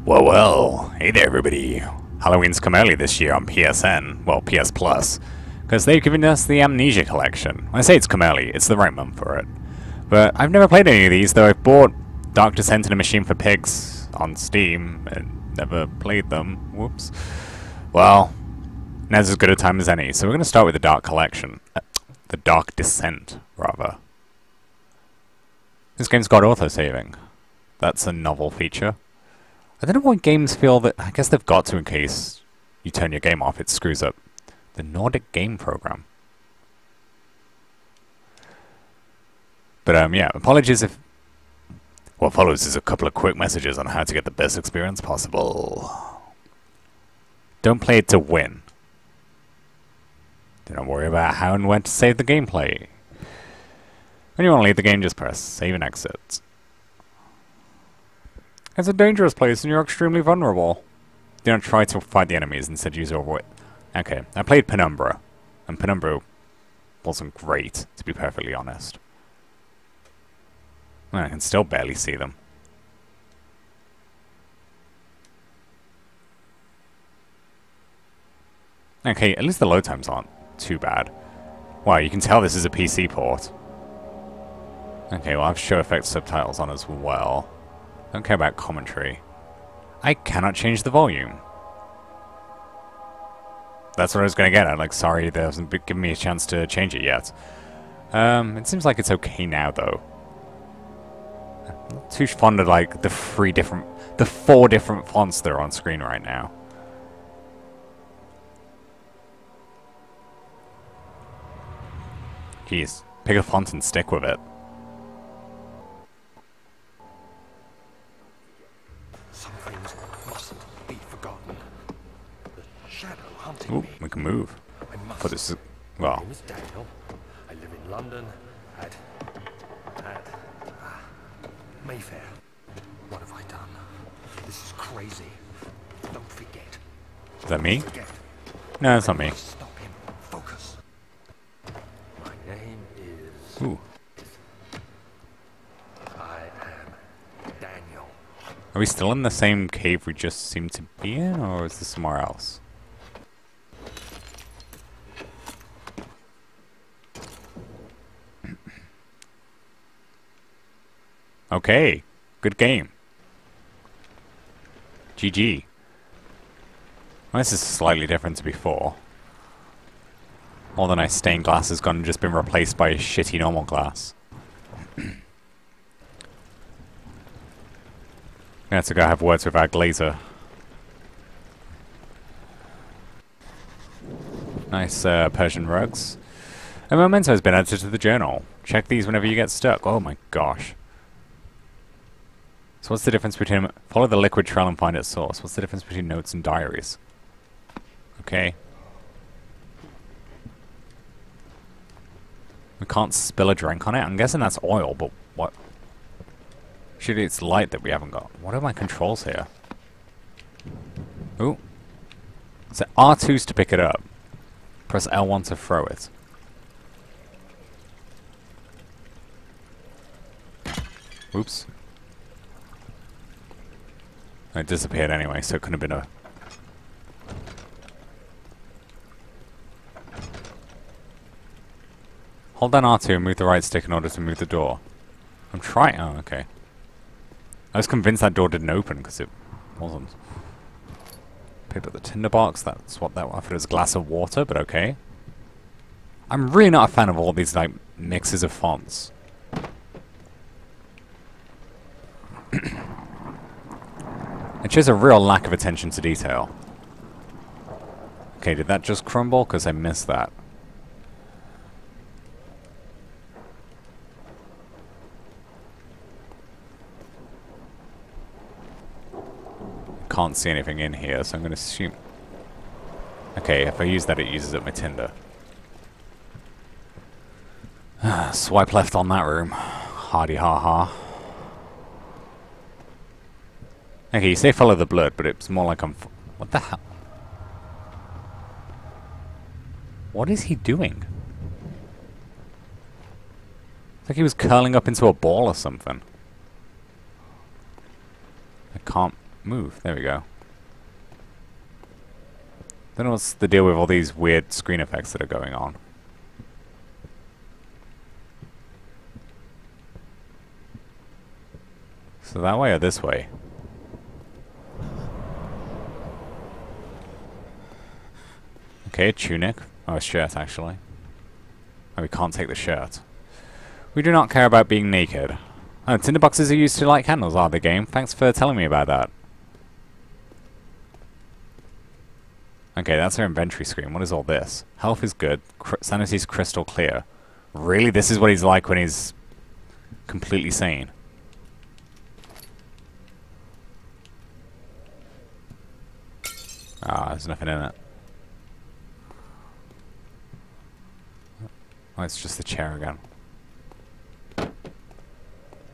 Well, hey there everybody. Halloween's come early this year on PSN, well, PS Plus, because they've given us the Amnesia collection. When I say it's come early, it's the right month for it. But I've never played any of these, though I've bought Dark Descent and a Machine for Pigs on Steam, and never played them. Whoops. Well, now's as good a time as any, so we're going to start with the Dark Collection. The Dark Descent, rather. This game's got auto-saving. That's a novel feature. I don't know why games feel that... I guess they've got to in case you turn your game off, it screws up the Nordic game program. But, yeah, apologies if... What follows is a couple of quick messages on how to get the best experience possible. Don't play it to win. Don't worry about how and when to save the gameplay. When you want to leave the game, just press save and exit. It's a dangerous place and you're extremely vulnerable. Do not try to fight the enemies, instead use your wit. Okay, I played Penumbra, and Penumbra wasn't great, to be perfectly honest. I can still barely see them. Okay, at least the load times aren't too bad. Wow, you can tell this is a PC port. Okay, well I have show effect subtitles on as well. Don't care about commentary. I cannot change the volume. That's what I was going to get at. Like, sorry, they hasn't given me a chance to change it yet. It seems like it's okay now, though. I'm not too fond of, like, the 4 different fonts that are on screen right now. Jeez, pick a font and stick with it. Ooh, we can move. But this is, well. My name is Daniel. I live in London at Mayfair. What have I done? This is crazy. Don't forget. Is that me? No, it's not me. Stop him. Focus. My name is... Ooh. I am Daniel. Are we still in the same cave we just seem to be in, or is this somewhere else? Okay, good game. GG. Well, this is slightly different to before. All the nice stained glass has gone and just been replaced by a shitty normal glass. I have to go have words with our glazer. Nice Persian rugs. A memento has been added to the journal. Check these whenever you get stuck. Oh my gosh. So what's the difference between... Follow the liquid trail and find its source. What's the difference between notes and diaries? Okay. We can't spill a drink on it? I'm guessing that's oil, but what? Surely it's light that we haven't got. What are my controls here? Ooh. So R2's to pick it up. Press L1 to throw it. Oops. It disappeared anyway, so it couldn't have been a... Hold down R2 and move the right stick in order to move the door. I'm trying... Oh, okay. I was convinced that door didn't open, because it wasn't. Picked up the tinderbox, that's what that was. I thought it was a glass of water, but okay. I'm really not a fan of all these, like, mixes of fonts. It shows a real lack of attention to detail. Okay, did that just crumble? Because I missed that. Can't see anything in here, so I'm going to assume... Okay, if I use that, it uses up my tinder. Swipe left on that room. Hardy ha ha. Okay, you say follow the blood, but it's more like I'm... What the hell? What is he doing? It's like he was curling up into a ball or something. I can't move. There we go. Don't know what's the deal with all these weird screen effects that are going on. So that way or this way? Okay, a tunic. Oh, a shirt, actually. Oh, we can't take the shirt. We do not care about being naked. Oh, tinderboxes are used to light candles, are the game? Thanks for telling me about that. Okay, that's our inventory screen. What is all this? Health is good. Sanity's crystal clear. Really? This is what he's like when he's completely sane. Ah, there's nothing in it. Oh, it's just the chair again.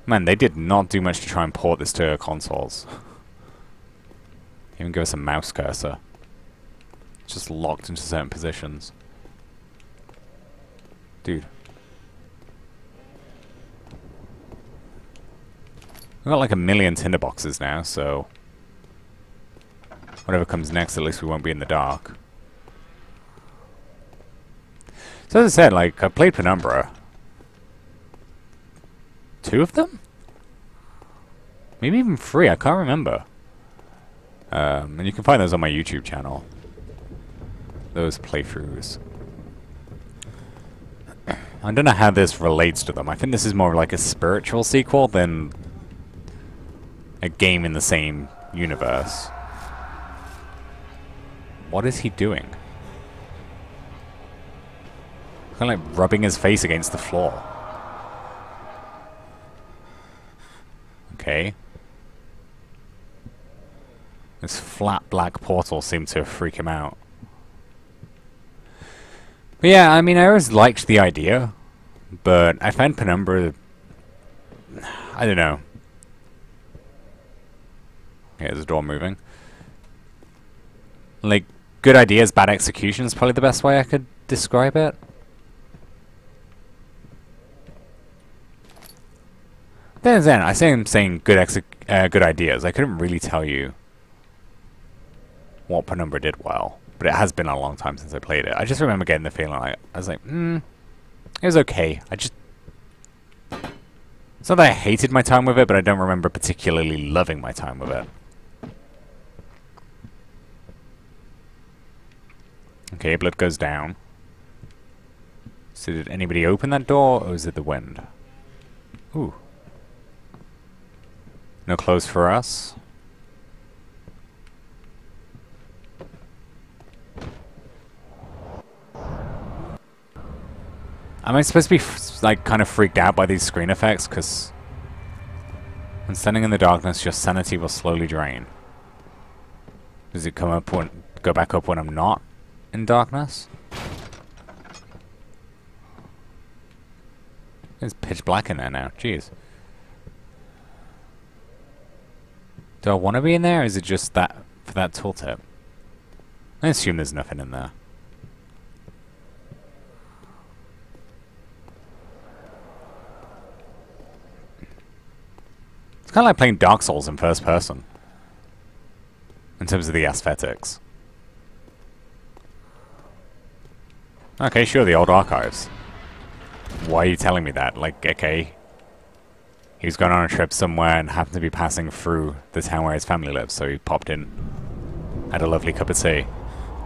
Man, they did not do much to try and port this to consoles. Even give us a mouse cursor. It's just locked into certain positions. Dude. We've got like 1 million tinderboxes now, so... whatever comes next, at least we won't be in the dark. So as I said, like, I played Penumbra. 2 of them? Maybe even 3, I can't remember. And you can find those on my YouTube channel. Those playthroughs. I don't know how this relates to them. I think this is more like a spiritual sequel than a game in the same universe. What is he doing? Kind of like rubbing his face against the floor. Okay. This flat black portal seemed to freak him out. But yeah, I mean, I always liked the idea, but I find Penumbra... I don't know. Okay, there's a door moving. Like, good ideas, bad execution is probably the best way I could describe it. Then I say I'm saying good ideas. I couldn't really tell you what Penumbra did well, but it has been a long time since I played it. I just remember getting the feeling like I was like, it was okay. It's not that I hated my time with it, but I don't remember particularly loving my time with it. Okay, blood goes down. So did anybody open that door, or is it the wind? Ooh. No clothes for us. Am I supposed to be like kind of freaked out by these screen effects? Because when standing in the darkness, your sanity will slowly drain. Does it go back up when I'm not in darkness? It's pitch black in there now. Jeez. Do I want to be in there, or is it just that for that tooltip? I assume there's nothing in there. It's kind of like playing Dark Souls in first person. In terms of the aesthetics. Okay, sure, the old archives. Why are you telling me that? Like, okay. He was going on a trip somewhere and happened to be passing through the town where his family lives, so he popped in, had a lovely cup of tea.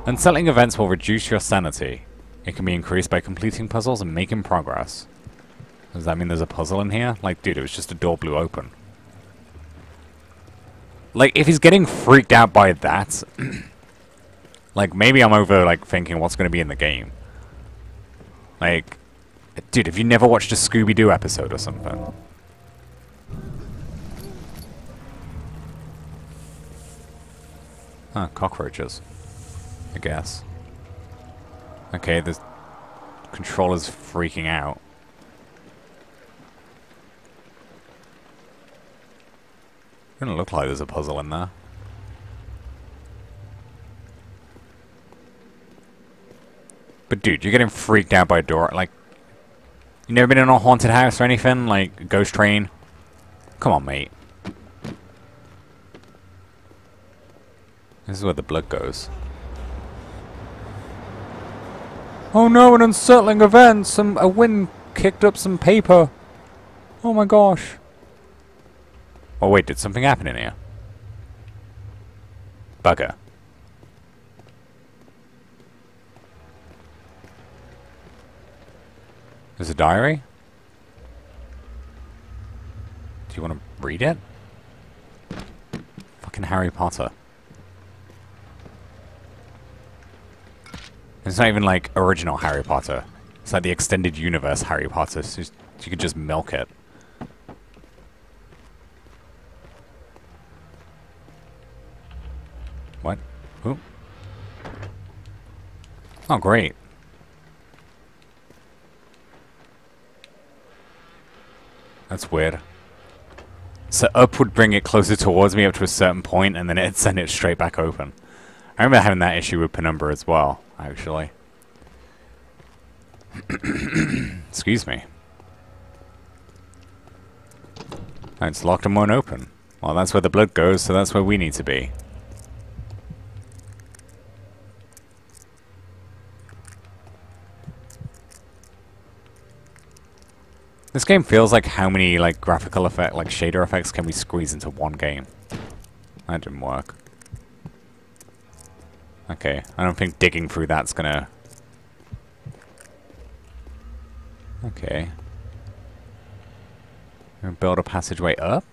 Unsettling events will reduce your sanity. It can be increased by completing puzzles and making progress. Does that mean there's a puzzle in here? Like, dude, it was just a door blew open. Like, if he's getting freaked out by that, like, maybe I'm over, like, thinking what's going to be in the game. Like, dude, have you never watched a Scooby-Doo episode or something? Huh, cockroaches. I guess. Okay, the controller's freaking out. Doesn't look like there's a puzzle in there. But dude, you're getting freaked out by a door. Like, you never been in a haunted house or anything? Like, a ghost train? Come on, mate. This is where the blood goes. Oh no, an unsettling event! A wind kicked up some paper. Oh my gosh. Oh wait, did something happen in here? Bugger. There's a diary? Do you want to read it? Fucking Harry Potter. It's not even like original Harry Potter. It's like the extended universe Harry Potter. So you could just milk it. What? Who? Oh, great. That's weird. So up would bring it closer towards me up to a certain point, and then it'd send it straight back open. I remember having that issue with Penumbra as well, actually. Excuse me. Oh, it's locked and won't open. Well, that's where the blood goes, so that's where we need to be. This game feels like how many like graphical effect, like shader effects can we squeeze into one game? That didn't work. Okay, I don't think digging through that's gonna... Okay. Build a passageway up?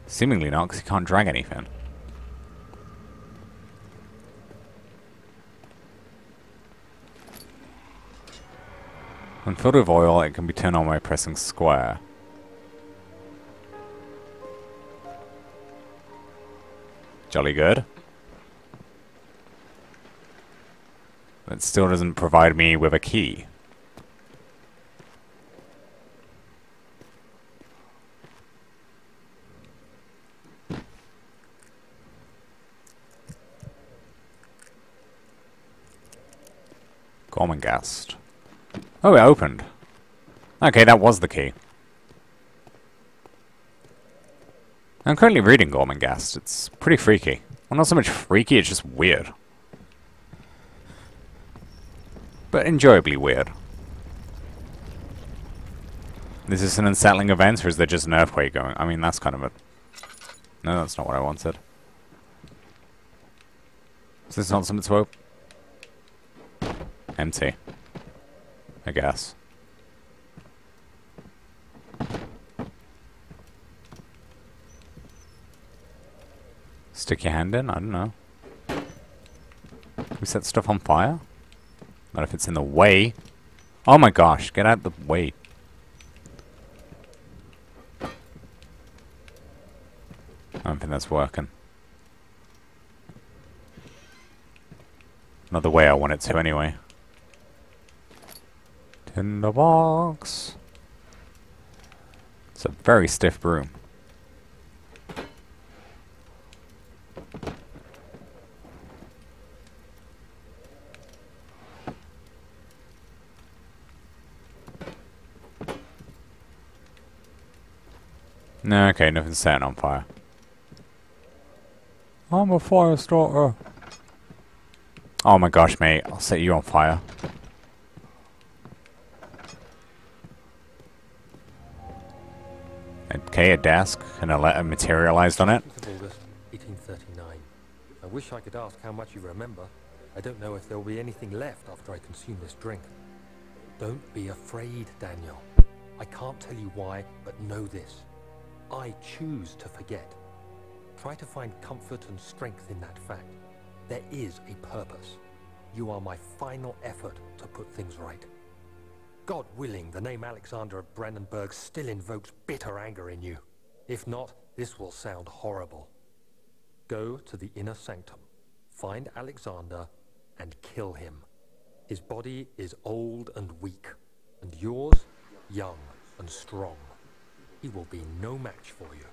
Seemingly not, because you can't drag anything. When filled with oil, it can be turned on by pressing square. Jolly good. But it still doesn't provide me with a key. Gormenghast. Oh, it opened. Okay, that was the key. I'm currently reading Gormenghast. It's pretty freaky. Well, not so much freaky, it's just weird. But enjoyably weird. Is this an unsettling event, or is there just an earthquake going? I mean, that's kind of a... No, that's not what I wanted. Is this not something to open? Empty. I guess. Stick your hand in? I don't know. Can we set stuff on fire? Not if it's in the way. Oh my gosh, get out of the way. I don't think that's working. Not the way I want it to anyway. Tinderbox. It's a very stiff broom. No, okay, nothing's setting on fire. I'm a fire starter. Oh my gosh, mate, I'll set you on fire. Okay, a desk and a letter materialized on it. August 1839. I wish I could ask how much you remember. I don't know if there will be anything left after I consume this drink. Don't be afraid, Daniel. I can't tell you why, but know this. I choose to forget. Try to find comfort and strength in that fact. There is a purpose. You are my final effort to put things right. God willing, the name Alexander of Brandenburg still invokes bitter anger in you. If not, this will sound horrible. Go to the inner sanctum, find Alexander, and kill him. His body is old and weak, and yours, young and strong. He will be no match for you.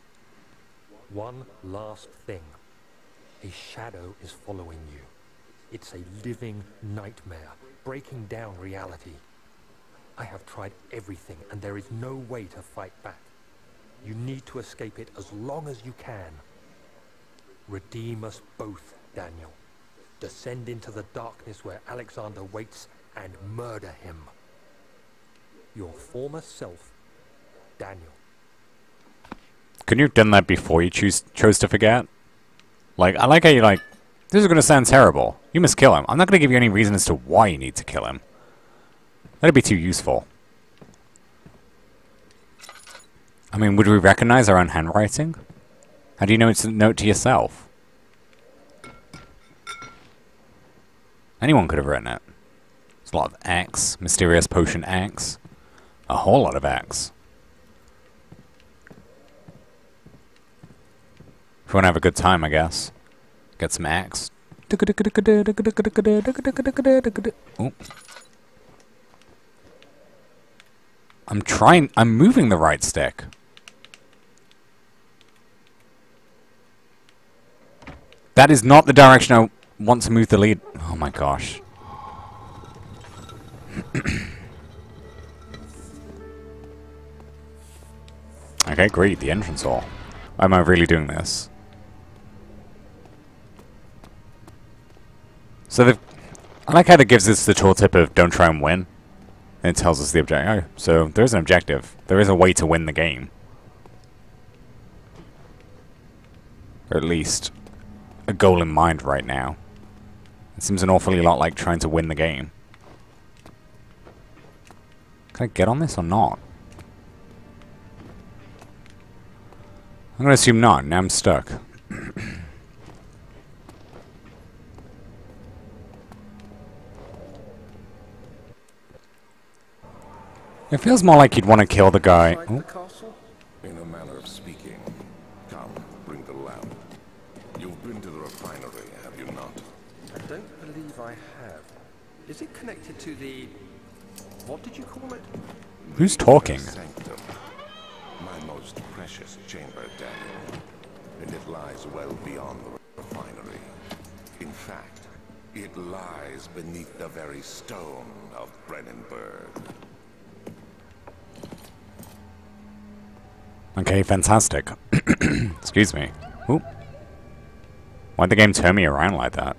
One last thing. A shadow is following you. It's a living nightmare, breaking down reality. I have tried everything, and there is no way to fight back. You need to escape it as long as you can. Redeem us both, Daniel. Descend into the darkness where Alexander waits and murder him. Your former self, Daniel. Couldn't you have done that before you chose to forget? Like, I like how you like, this is going to sound terrible. You must kill him. I'm not going to give you any reason as to why you need to kill him. That'd be too useful. I mean, would we recognize our own handwriting? How do you know it's a note to yourself? Anyone could have written it. There's a lot of X, mysterious potion X. A whole lot of X. If we want to have a good time, I guess. Get some X. Oh. I'm moving the right stick. That is not the direction I want to move the lead. Oh my gosh. Okay, great. The entrance hall. Why am I really doing this? So I like how it gives us the tooltip of don't try and win. And it tells us the objective. Oh, so there is an objective. There is a way to win the game. Or at least a goal in mind right now. It seems an awfully lot like trying to win the game. Can I get on this or not? I'm gonna assume not. Now I'm stuck. It feels more like you'd want to kill the guy. Oh. In a manner of speaking. Come, bring the lamp. You've been to the refinery, have you not? I don't believe I have. Is it connected to the... what did you call it? Who's talking? Sanctum. My most precious chamber, Daniel. And it lies well beyond the refinery. In fact, it lies beneath the very stone of Brennenburg. Okay, fantastic. Excuse me. Oop. Why'd the game turn me around like that?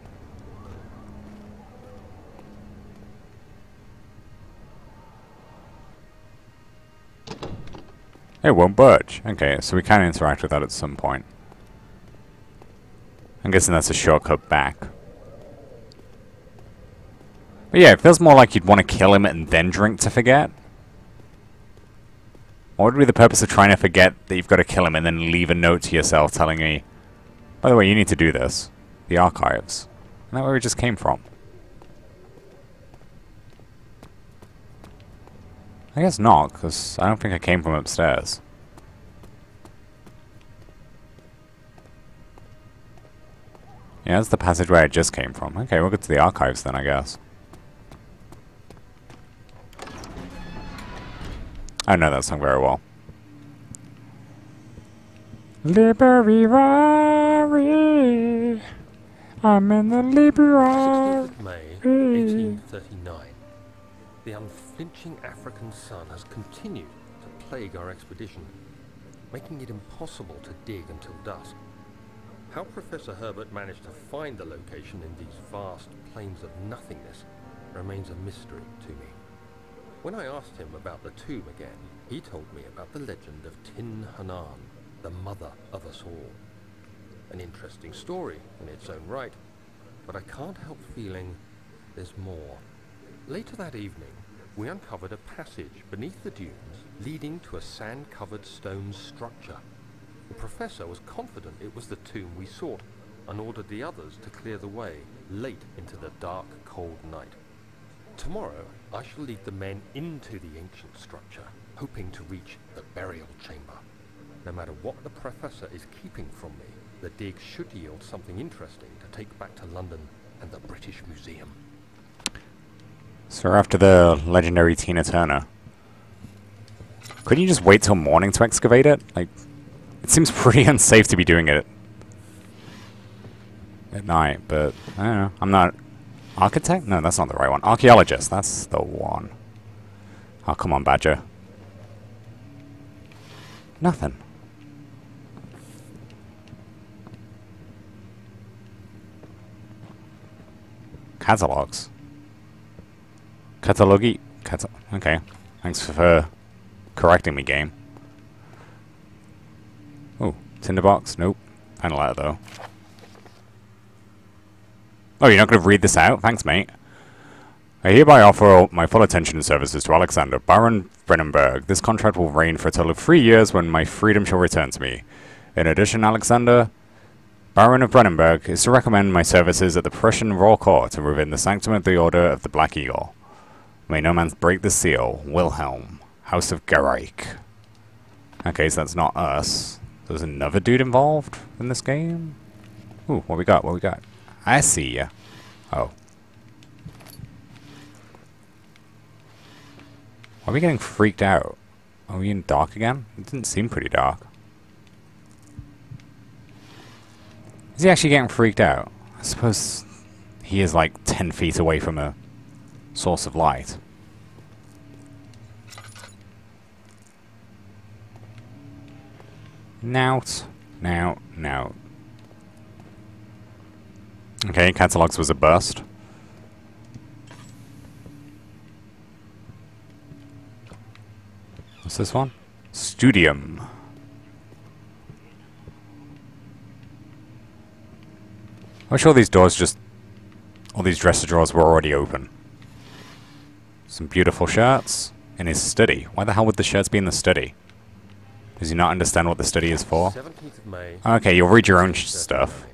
It won't budge. Okay, so we can interact with that at some point. I'm guessing that's a shortcut back. But yeah, it feels more like you'd want to kill him and then drink to forget. What would be the purpose of trying to forget that you've got to kill him and then leave a note to yourself telling me, by the way, you need to do this. The archives. Isn't that where we just came from? I guess not, because I don't think I came from upstairs. Yeah, that's the passageway I just came from. Okay, we'll get to the archives then, I guess. I know that song very well. Library. I'm in the 16th library. of May, 1839. The unflinching African sun has continued to plague our expedition, making it impossible to dig until dusk. How Professor Herbert managed to find the location in these vast plains of nothingness remains a mystery to me. When I asked him about the tomb again, he told me about the legend of Tin Hanan, the mother of us all. An interesting story in its own right, but I can't help feeling there's more. Later that evening, we uncovered a passage beneath the dunes leading to a sand-covered stone structure. The professor was confident it was the tomb we sought and ordered the others to clear the way late into the dark, cold night. Tomorrow, I shall lead the men into the ancient structure, hoping to reach the burial chamber. No matter what the professor is keeping from me, the dig should yield something interesting to take back to London and the British Museum. So we're after the legendary Tina Turner. Couldn't you just wait till morning to excavate it? Like, it seems pretty unsafe to be doing it at night, but I don't know. I'm not... Architect? No, that's not the right one. Archaeologist, that's the one. Oh, come on, Badger. Nothing. Catalogs. Catalogi. Okay. Thanks for correcting me, game. Oh, tinderbox? Nope. Found a letter, though. Oh, you're not going to read this out? Thanks, mate. I hereby offer my full attention and services to Alexander, Baron Brennenberg. This contract will reign for a total of 3 years when my freedom shall return to me. In addition, Alexander, Baron of Brennenberg, is to recommend my services at the Prussian Royal Court and within the sanctum of the Order of the Black Eagle. May no man break the seal. Wilhelm, House of Gereich. Okay, so that's not us. There's another dude involved in this game? Ooh, what we got? What we got? I see ya. Oh. Why are we getting freaked out? Are we in dark again? It didn't seem pretty dark. Is he actually getting freaked out? I suppose he is like 10 feet away from a source of light. Nout. Okay, catalogs was a bust. What's this one? Studium. I'm sure these doors just... all these dresser drawers were already open. Some beautiful shirts in his study. Why the hell would the shirts be in the study? Does he not understand what the study is for? 17th of May, Okay, you'll read your own stuff.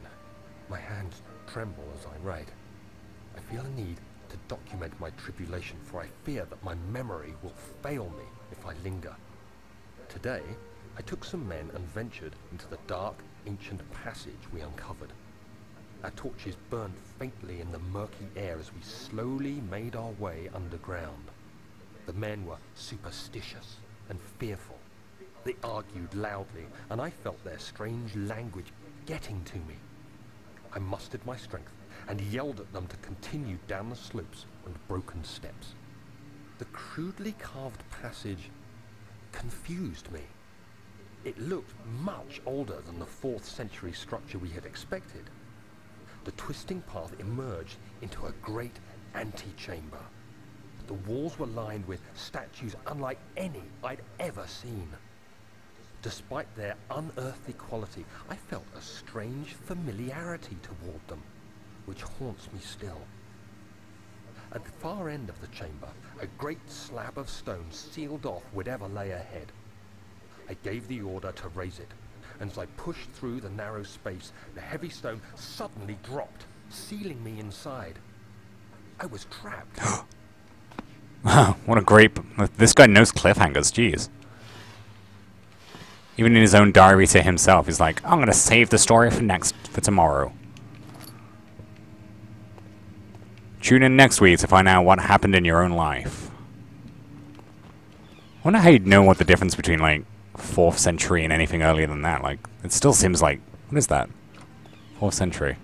my hands tremble as I write. I feel a need to document my tribulation, for I fear that my memory will fail me if I linger. Today, I took some men and ventured into the dark, ancient passage we uncovered. Our torches burned faintly in the murky air as we slowly made our way underground. The men were superstitious and fearful. They argued loudly, and I felt their strange language getting to me. I mustered my strength and yelled at them to continue down the slopes and broken steps. The crudely carved passage confused me. It looked much older than the 4th century structure we had expected. The twisting path emerged into a great antechamber. The walls were lined with statues unlike any I'd ever seen. Despite their unearthly quality, I felt a strange familiarity toward them, which haunts me still. At the far end of the chamber, a great slab of stone sealed off whatever lay ahead. I gave the order to raise it, and as I pushed through the narrow space, the heavy stone suddenly dropped, sealing me inside. I was trapped. Wow, what a great... This guy knows cliffhangers, jeez. Even in his own diary to himself, he's like, I'm gonna save the story for tomorrow. Tune in next week to find out what happened in your own life. I wonder how you'd know what the difference between, like, 4th century and anything earlier than that. Like, it still seems like... What is that? 4th century.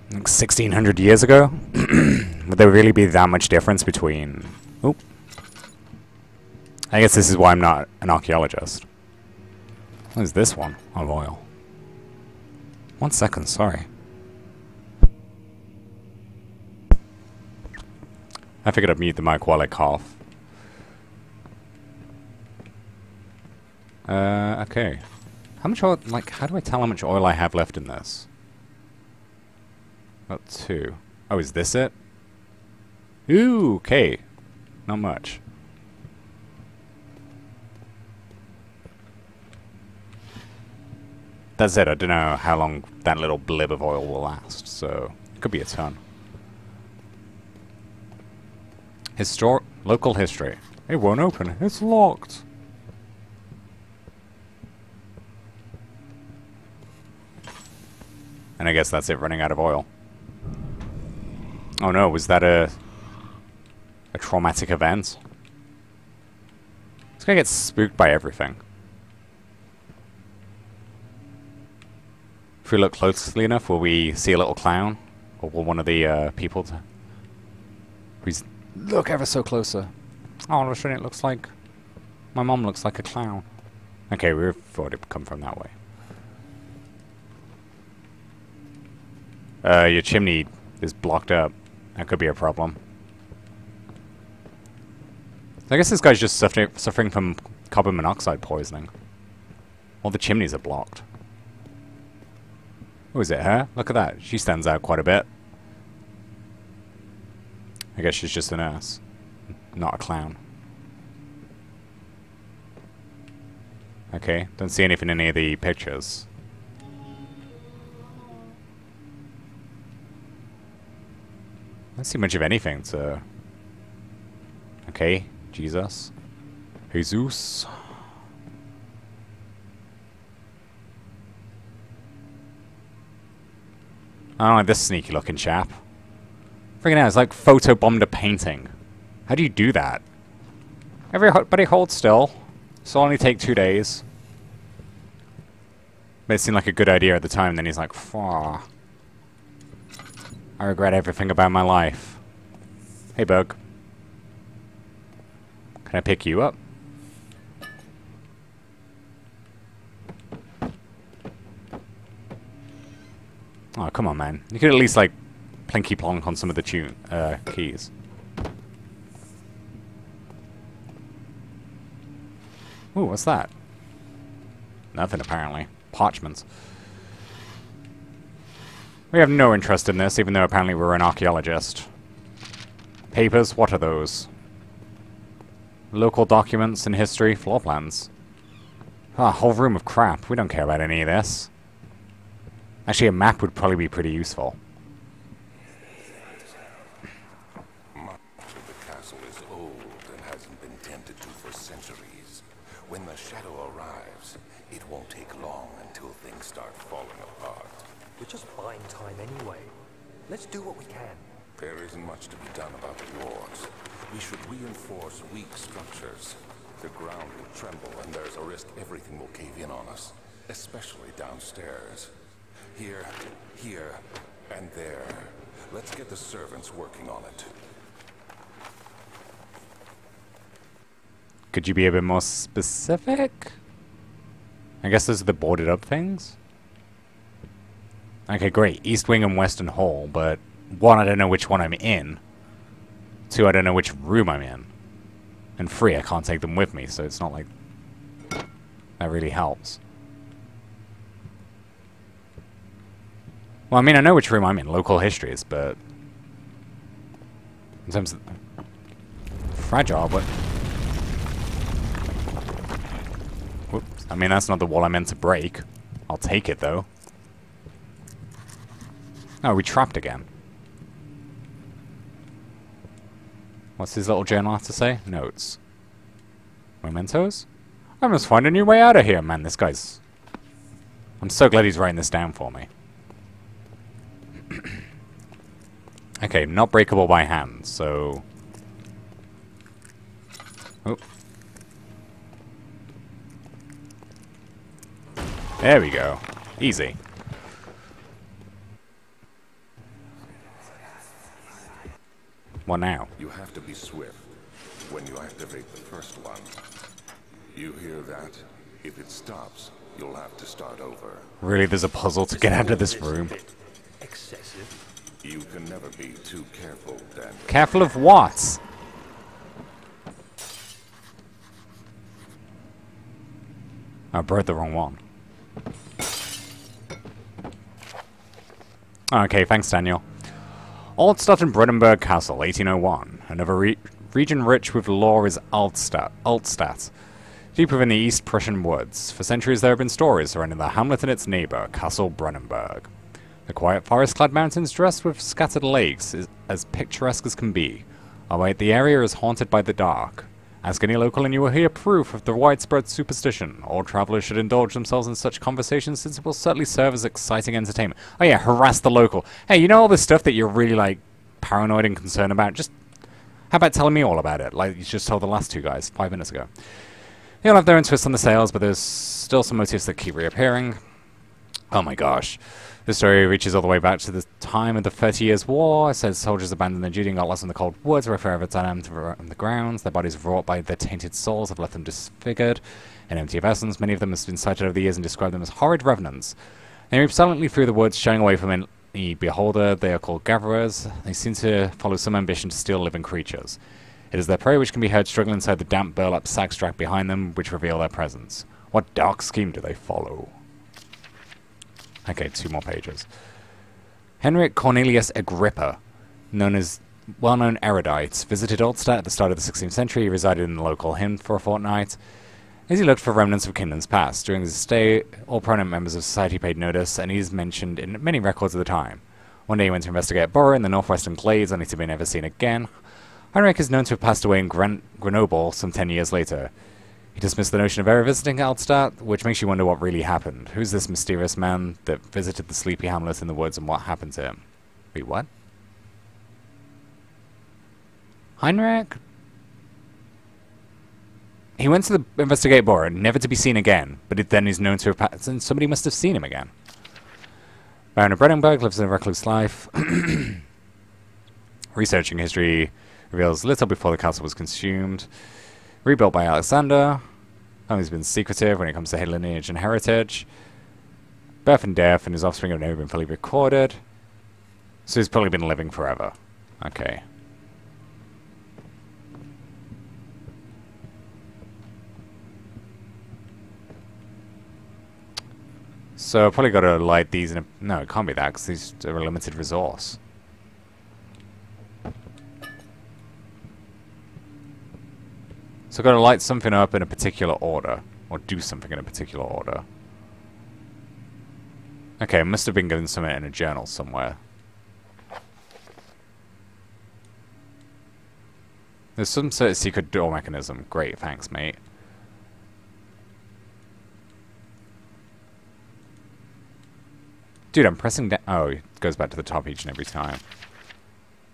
Like 1600 years ago? Would there really be that much difference between... Oop. I guess this is why I'm not an archaeologist. What is this one of oil? 1 second, sorry. I figured I'd mute the mic while I cough. Okay. How much oil, like, how do I tell how much oil I have left in this? About 2. Oh, is this it? Ooh, okay. Not much. That's it. I don't know how long that little blib of oil will last, so it could be a ton. Local history. It won't open. It's locked. And I guess that's it, running out of oil. Oh no, was that a traumatic event? This guy gets spooked by everything. If we look closely enough, will we see a little clown? Or will one of the people... Please look ever so closer. Oh, all of a sudden it looks like... My mom looks like a clown. Okay, we thought it'd come from that way. Your chimney is blocked up. That could be a problem. I guess this guy's just suffering from carbon monoxide poisoning. All the chimneys are blocked. Oh, is it her? Look at that. She stands out quite a bit. I guess she's just a nurse, not a clown. Okay, don't see anything in any of the pictures. Don't see much of anything, so... Okay, Jesus. Jesus. I don't like this sneaky looking chap. Freaking hell, it's like photobombed a painting. How do you do that? Everybody hold still. This will only take 2 days. But it seemed like a good idea at the time, then he's like, "Faw. I regret everything about my life." Hey, Bug. Can I pick you up? Oh, come on, man. You could at least, like, plinky plonk on some of the keys. Ooh, what's that? Nothing, apparently. Parchments. We have no interest in this, even though apparently we're an archaeologist. Papers, what are those? Local documents and history, floor plans. Ah, a whole room of crap. We don't care about any of this. Actually, a map would probably be pretty useful. Much of the castle is old and hasn't been tended to for centuries. When the shadow arrives, it won't take long until things start falling apart. We're just buying time anyway. Let's do what we can. There isn't much to be done about the walls. We should reinforce weak structures. The ground will tremble and there's a risk everything will cave in on us, especially downstairs. Here, and there. Let's get the servants working on it. Could you be a bit more specific? I guess those are the boarded up things? Okay, great. East Wing and Western Hall, but 1, I don't know which one I'm in. 2, I don't know which room I'm in. And 3, I can't take them with me, so it's not like that really helps. Well, I mean, I know which room I'm in, local histories, but in terms of fragile, but whoops. I mean, that's not the wall I meant to break. I'll take it though. Oh, we trapped again. What's his little journal have to say? Notes. Mementos? I must find a new way out of here, man. This guy's... I'm so glad he's writing this down for me. Okay, not breakable by hand, so... Oh. There we go. Easy. What now? You have to be swift when you activate the first one. You hear that? If it stops, you'll have to start over. Really, there's a puzzle to get out of this room. Excessive. You can never be too careful, Daniel. Careful of what? I broke the wrong one. Okay, thanks, Daniel. Altstadt and Brandenburg Castle, 1801. Another region rich with lore is Altstadt. Deep within the East Prussian woods, for centuries there have been stories surrounding the hamlet and its neighbour, Castle Brandenburg. The quiet forest-clad mountains dressed with scattered lakes is as picturesque as can be, albeit the area is haunted by the dark. Ask any local and you will hear proof of the widespread superstition. All travellers should indulge themselves in such conversations since it will certainly serve as exciting entertainment. Oh yeah, harass the local. Hey, you know all this stuff that you're really, like, paranoid and concerned about? Just, how about telling me all about it, like you just told the last 2 guys 5 minutes ago? They all have their own twists on the sales, but there's still some motifs that keep reappearing. Oh my gosh. The story reaches all the way back to the time of the 30 Years' War. It says soldiers abandoned their duty and got lost in the cold woods, where forever damned on the grounds. Their bodies wrought by their tainted souls have left them disfigured and empty of essence. Many of them have been cited over the years and described them as horrid revenants. They move silently through the woods, shying away from the beholder. They are called gatherers. They seem to follow some ambition to steal living creatures. It is their prey which can be heard struggling inside the damp burlap sacks dragged behind them, which reveal their presence. What dark scheme do they follow? Okay, 2 more pages. Henrik Cornelius Agrippa, known as well-known erudite, visited Altstadt at the start of the 16th century. He resided in the local inn for a fortnight. As he looked for remnants of kingdoms past, during his stay, all prominent members of society paid notice, and he is mentioned in many records of the time. One day he went to investigate a burrow in the northwestern glades, only to be never seen again. Heinrich is known to have passed away in Grenoble some 10 years later. He dismissed the notion of ever visiting Altstadt, which makes you wonder what really happened. Who's this mysterious man that visited the sleepy hamlet in the woods, and what happened to him? Wait, what? Heinrich? He went to investigate Bora, never to be seen again, but then he's known to have passed, and somebody must have seen him again. Baron of Brandenburg lives a recluse life. Researching history reveals little before the castle was consumed. Rebuilt by Alexander. Family's been secretive when it comes to lineage and heritage. Birth and death and his offspring have never been fully recorded. So he's probably been living forever. Okay. So I've probably got to light these in a... No, it can't be that, because these are a limited resource. So I've got to light something up in a particular order. Or do something in a particular order. Okay, I must have been given something in a journal somewhere. There's some sort of secret door mechanism. Great, thanks, mate. Dude, I'm pressing down... Oh, it goes back to the top each and every time.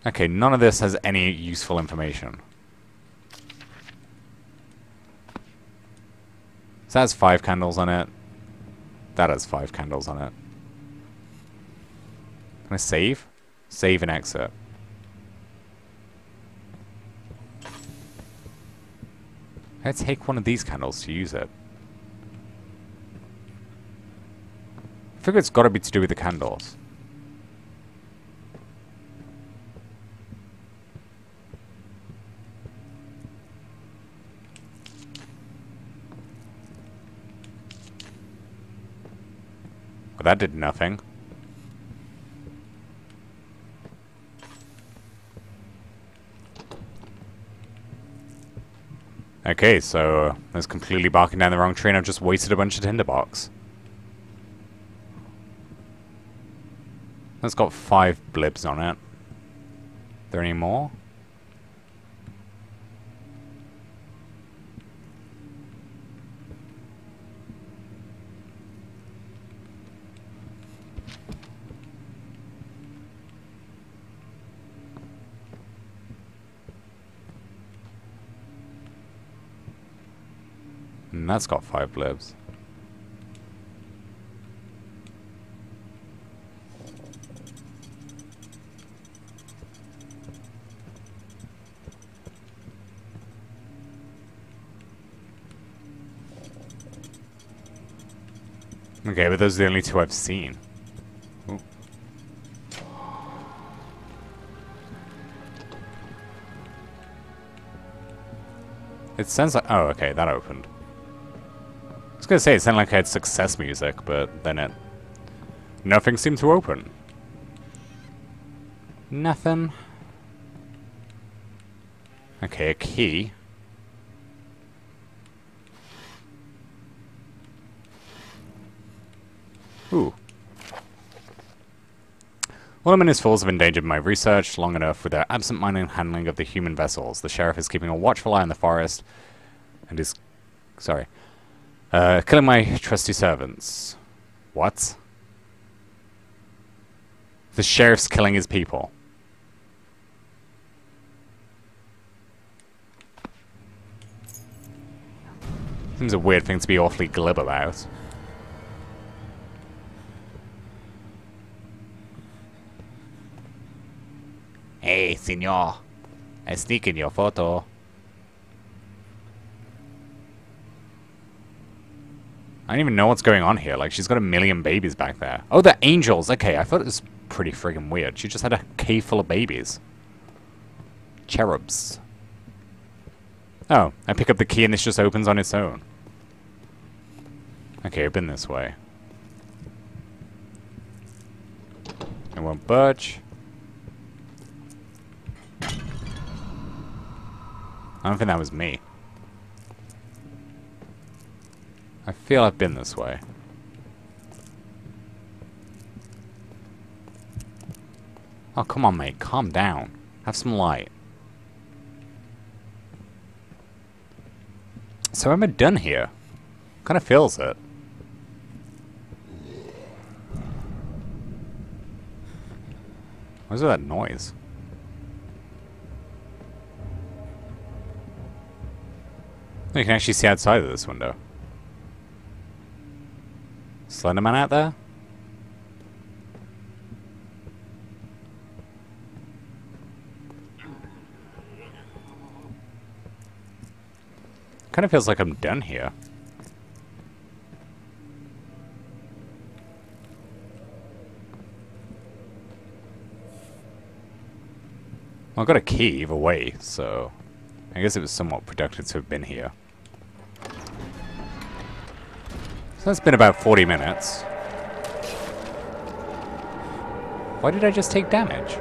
Okay, none of this has any useful information. So that has 5 candles on it. That has 5 candles on it. Can I save? Save and exit. I take one of these candles to use it. I figure it's gotta be to do with the candles. Well, that did nothing. Okay, so I was completely barking down the wrong tree and I've just wasted a bunch of tinderbox. That's got 5 blibs on it. Are there any more? And that's got 5 blibs. Okay, but those are the only 2 I've seen. Ooh. It sounds like... Oh, okay, that opened. I was gonna say, it sounded like I had success music, but then it... Nothing seemed to open. Nothing. Okay, a key. Ooh. Wallem and his fools have endangered my research long enough with their absent-minded handling of the human vessels. The sheriff is keeping a watchful eye on the forest and is... Sorry. Killing my trusty servants. What? The sheriff's killing his people. Seems a weird thing to be awfully glib about. Hey, senor. I sneak in your photo. I don't even know what's going on here. Like, she's got a million babies back there. Oh, they're angels. Okay, I thought it was pretty friggin' weird. She just had a cave full of babies. Cherubs. Oh, I pick up the key and this just opens on its own. Okay, I've been this way. It won't budge. I don't think that was me. I feel I've been this way. Oh, come on, mate. Calm down. Have some light. So am I done here? Kind of feels it. What's that noise? You can actually see outside of this window. Slenderman out there? Kind of feels like I'm done here. Well, I got a key either way, so I guess it was somewhat productive to have been here. So that's been about 40 minutes. Why did I just take damage?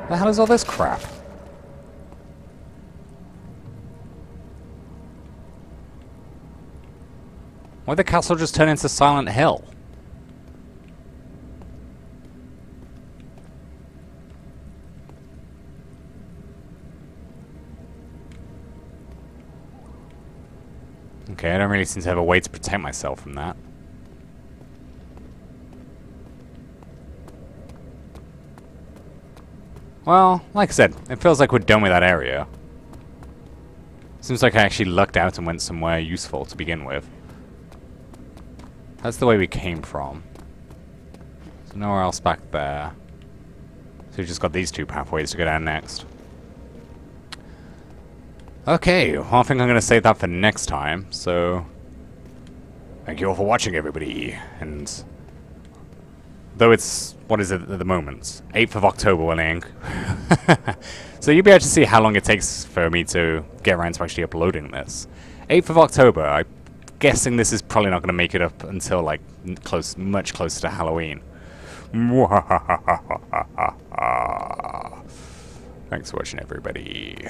The hell is all this crap? Why'd the castle just turn into Silent Hill? Okay, I don't really seem to have a way to protect myself from that. Well, like I said, it feels like we're done with that area. Seems like I actually lucked out and went somewhere useful to begin with. That's the way we came from. So nowhere else back there. So we've just got these two pathways to go down next. Okay, well, I think I'm going to save that for next time, so... Thank you all for watching, everybody, and... Though it's... what is it at the moment? 8th of October, Willing. So you'll be able to see how long it takes for me to get around to actually uploading this. 8th of October, I'm guessing this is probably not going to make it up until, like, much closer to Halloween. Thanks for watching, everybody.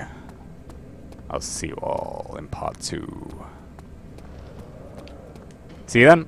I'll see you all in part 2. See you then.